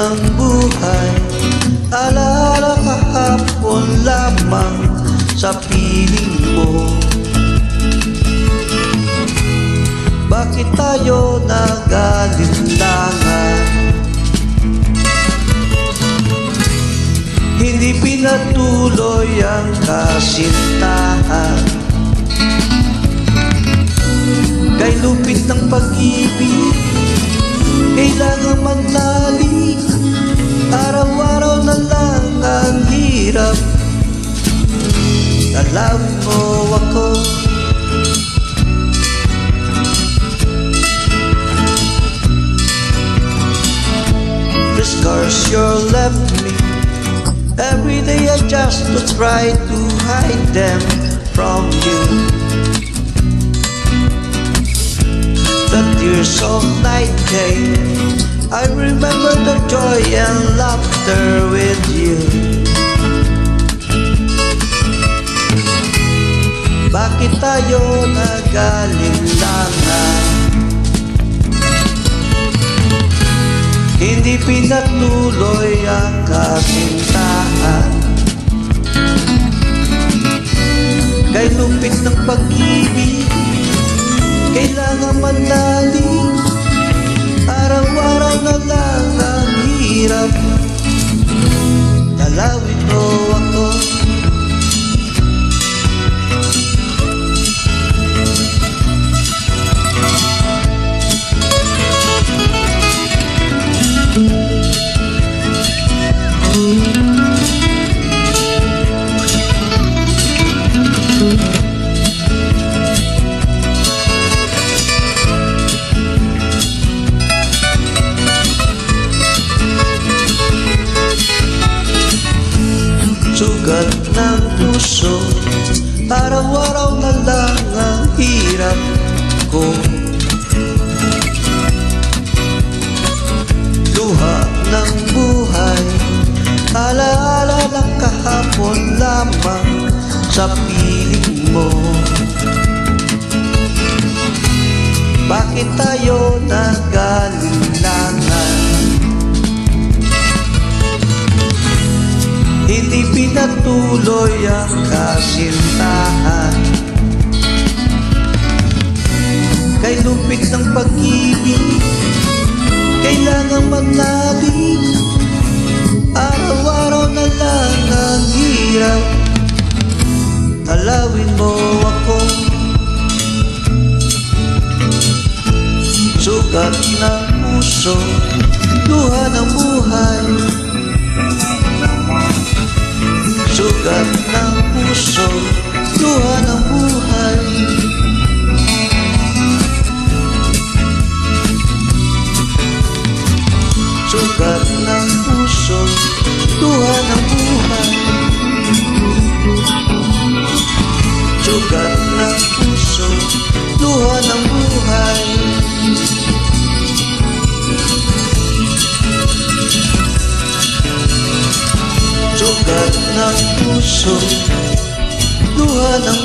ng buhay, alaala kahapon lamang sa piling mo. Bakit tayo nag-alinlangan? Hindi pinatuloy ang kasintahan. Kay lupit ng pag-ibig, kailangan maglalim. Araw-araw na lang ang hirap. Dalawin mo ako. The scars you left me, every day I just to try to hide them from you. The tears of night came, I remember the joy and laughter with you. Bakit tayo nag-alinlangan? Hindi pinatuloy ang kasintahan. Kay lupit ng pag-ibig, kailangan manlalim. Araw-araw na lang ang hirap. Dalawin mo ako. Sugat ng puso, araw-araw na lang ang hirap ko. Luha ng buhay, alaala lang kahapon lamang sa piling mo. Bakit tayo nag-alinlangan? Hindi pinatuloy ang kasintahan. Kay lupit ng pag-ibig, kailangan manlalim. Araw-araw na lang ang hirap. Dalawin mo ako. Sugat ng puso, luha ng buhay. Sugat ng puso, luha ng buhay. Sugat ng puso, luha ng buhay. Sugat ng puso, luha ng buhay. Sugat ng puso, luha ng